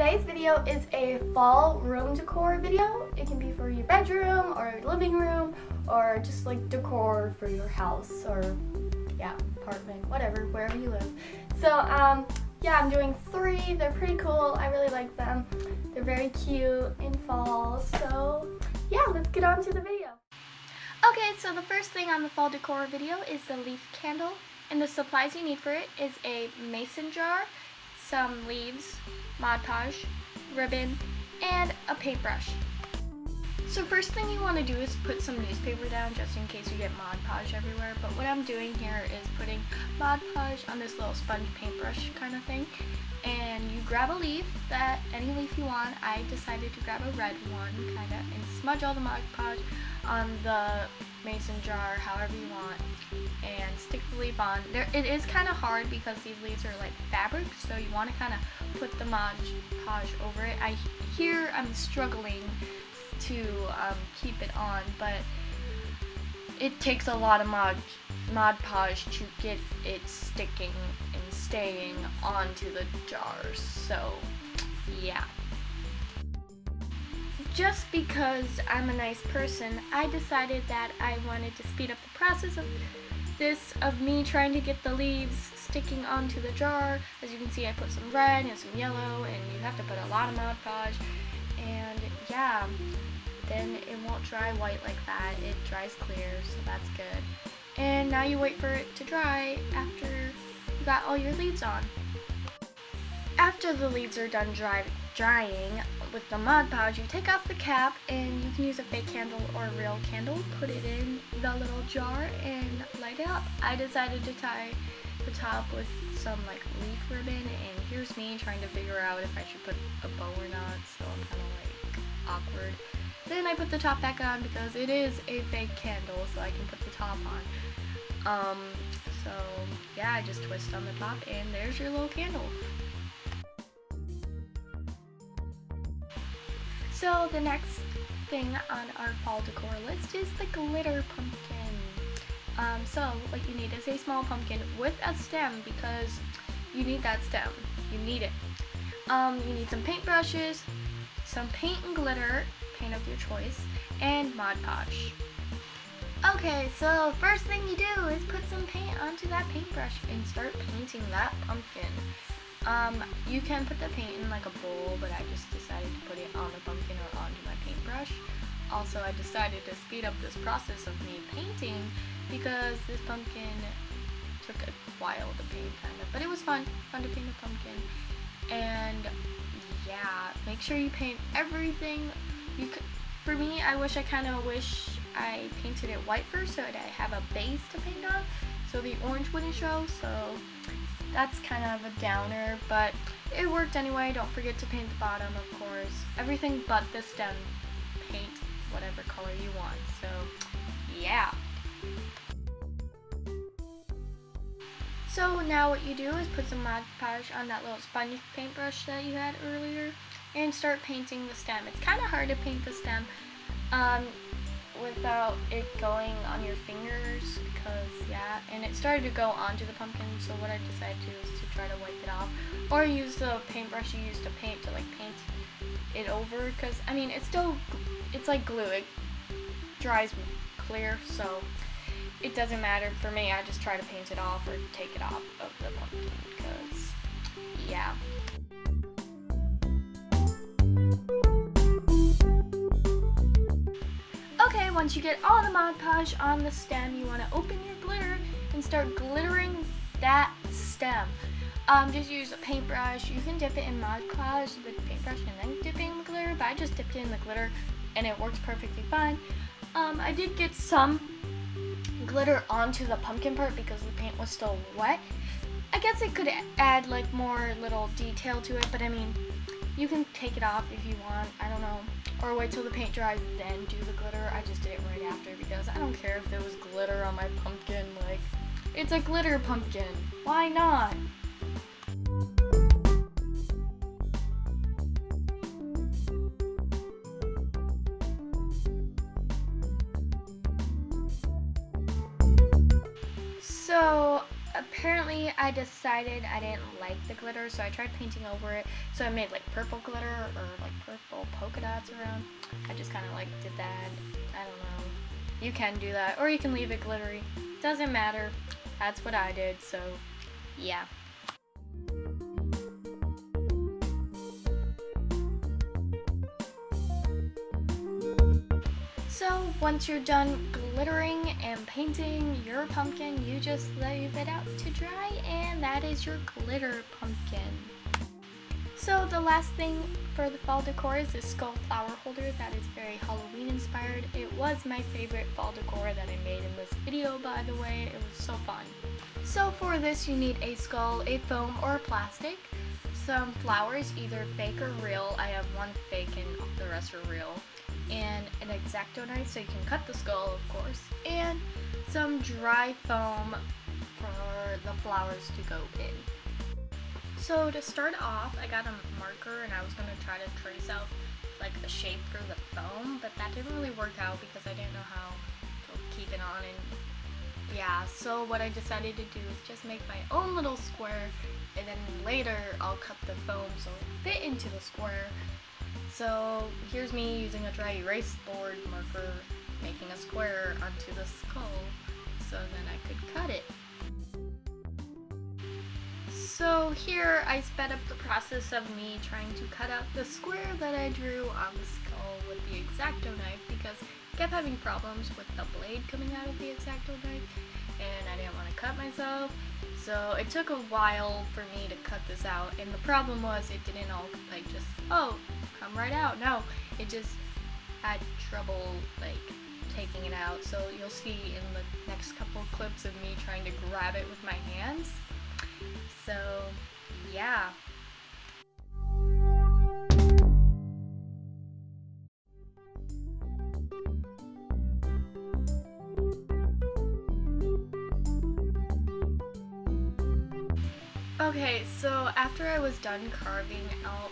today's video is a fall room decor video. It can be for your bedroom or your living room or just like decor for your house or apartment, whatever, wherever you live. So yeah, I'm doing 3. They're pretty cool. I really like them. They're very cute in fall. So yeah, let's get on to the video. Okay, so the first thing on the fall decor video is the leaf candle. And the supplies you need for it is a mason jar, some leaves, Mod Podge, ribbon, and a paintbrush. So first thing you want to do is put some newspaper down just in case you get Mod Podge everywhere. But what I'm doing here is putting Mod Podge on this little sponge paintbrush kind of thing. And you grab a leaf, any leaf you want. I decided to grab a red one kind of and smudge all the Mod Podge on the mason jar however you want and stick the leaf on. It is kind of hard because these leaves are like fabric, so you want to kind of put the Mod Podge over it. I'm struggling to keep it on, but it takes a lot of Mod Podge to get it sticking and staying onto the jars, so yeah. Just because I'm a nice person, I decided that I wanted to speed up the process of me trying to get the leaves sticking onto the jar. As you can see, I put some red and some yellow, and you have to put a lot of Mod Podge, and yeah, then it won't dry white like that. It dries clear, so that's good. And now you wait for it to dry after you got all your leaves on. After the leaves are done drying with the Mod Podge, you take off the cap and you can use a fake candle or a real candle, put it in the little jar and light it up. I decided to tie the top with some like leaf ribbon, and here's me trying to figure out if I should put a bow or not, so I'm kind of like awkward. Then I put the top back on because it is a fake candle, so I can put the top on. So yeah, I just twist on the top and there's your little candle. So the next thing on our fall decor list is the glitter pumpkin. So what you need is a small pumpkin with a stem because you need that stem. You need it. You need some paintbrushes, some paint and glitter, paint of your choice, and Mod Podge. Okay, so first thing you do is put some paint onto that paintbrush and start painting that pumpkin. You can put the paint in like a bowl, but I just decided to put it on the pumpkin or onto my paintbrush. Also, I decided to speed up this process of me painting because this pumpkin took a while to paint kind of, but it was fun to paint a pumpkin. And yeah, make sure you paint everything. For me, I wish I painted it white first so that I have a base to paint on so the orange wouldn't show, so that's kind of a downer, but it worked anyway. Don't forget to paint the bottom, of course. Everything but the stem, paint whatever color you want, so yeah. So now what you do is put some Mod Podge on that little sponge paintbrush that you had earlier and start painting the stem. It's kind of hard to paint the stem without it going on your fingers because and it started to go onto the pumpkin, so what I decided to do is to try to wipe it off or use the paintbrush you used to paint to like paint it over, because I mean it's like glue, it dries clear, so it doesn't matter for me. I just try to paint it off or take it off of the pumpkin because yeah. Okay, once you get all the Mod Podge on the stem, you want to open your glitter and start glittering that stem. Just use a paintbrush. You can dip it in Mod Podge with the paintbrush and then dip it in the glitter, but I just dipped it in the glitter and it works perfectly fine. I did get some glitter onto the pumpkin part because the paint was still wet. I guess it could add like more little detail to it, but I mean, you can take it off if you want, I don't know, or wait till the paint dries then do the glitter. I just did it right after because I don't care if there was glitter on my pumpkin, like, it's a glitter pumpkin, why not? So apparently I decided I didn't like the glitter, so I tried painting over it. So I made like purple glitter or like purple polka dots around. I just kind of like did that. I don't know. You can do that, or you can leave it glittery. Doesn't matter. That's what I did, so yeah. So once you're done glittering and painting your pumpkin, you just leave it out to dry, and that is your glitter pumpkin. So the last thing for the fall decor is this skull flower holder that is very Halloween inspired. It was my favorite fall decor that I made in this video, by the way. It was so fun. So for this you need a skull, a foam, or a plastic, some flowers, either fake or real. I have one fake and the rest are real. And an X-Acto knife so you can cut the skull, of course, and some dry foam for the flowers to go in. So to start off, I got a marker and I was going to try to trace out like a shape for the foam, but that didn't really work out because I didn't know how to keep it on, and yeah, so what I decided to do is just make my own little square, and then later I'll cut the foam so it fit into the square. So here's me using a dry erase board marker, making a square onto the skull so then I could cut it. So here I sped up the process of me trying to cut out the square that I drew on the skull with the X-Acto knife because I kept having problems with the blade coming out of the X-Acto knife and I didn't want to cut myself. So it took a while for me to cut this out, and the problem was it didn't all like just, oh, come right out. No, it just had trouble like taking it out. So you'll see in the next couple clips of me trying to grab it with my hands. So yeah. Okay, so after I was done carving out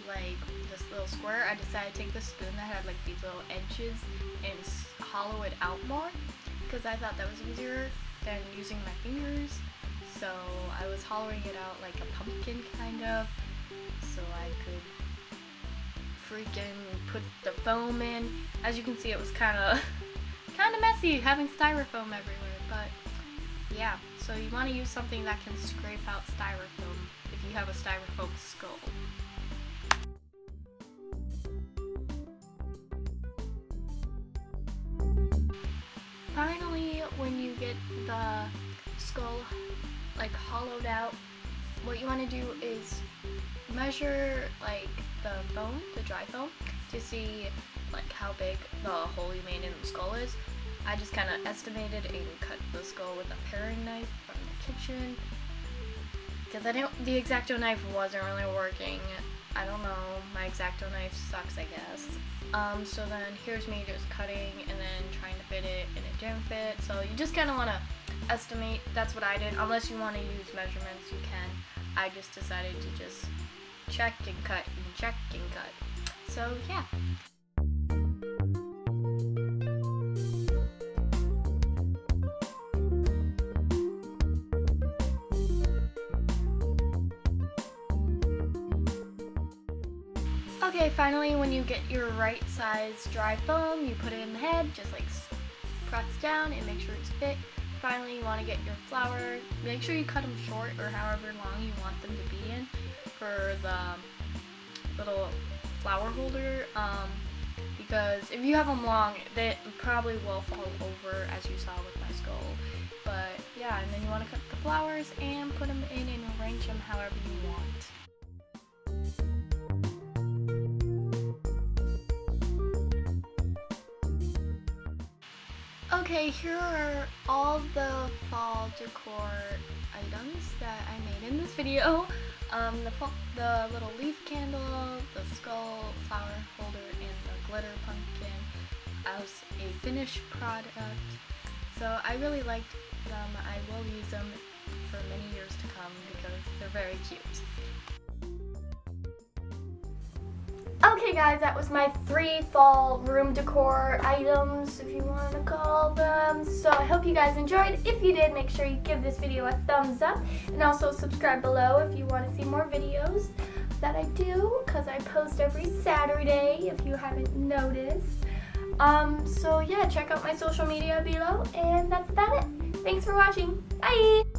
like this little square, I decided to take the spoon that had like these little edges and hollow it out more because I thought that was easier than using my fingers. So I was hollowing it out like a pumpkin kind of, so I could freaking put the foam in. As you can see, it was kind of messy having styrofoam everywhere, but yeah, so you want to use something that can scrape out styrofoam if you have a styrofoam skull. Finally, when you get the skull like hollowed out, what you want to do is measure like the foam, the dry foam, to see like how big the hole you made in the skull is. I just kind of estimated and cut the skull with a paring knife from the kitchen because the X-Acto knife wasn't really working. I don't know, my X-Acto knife sucks, I guess. So then here's me just cutting and then trying to fit it, and it didn't fit. So you just kind of want to estimate. That's what I did. Unless you want to use measurements, you can. I just decided to just check and cut and check and cut. So yeah. Okay, finally, when you get your right size dry foam, you put it in the head, just like press down and make sure it's fit. Finally, you want to get your flower. Make sure you cut them short or however long you want them to be in for the little flower holder. Because if you have them long, they probably will fall over, as you saw with my skull. But yeah, and then you want to cut the flowers and put them in and arrange them however you want. Okay, here are all the fall decor items that I made in this video. The little leaf candle, the skull flower holder, and the glitter pumpkin as a finished product. So I really liked them. I will use them for many years to come because they're very cute. Okay Okay guys, that was my 3 fall room decor items, if you want to call them. So I hope you guys enjoyed. If you did, make sure you give this video a thumbs up, and also subscribe below if you want to see more videos that I do, because I post every Saturday if you haven't noticed. So yeah, check out my social media below, and that's about it. Thanks for watching. Bye!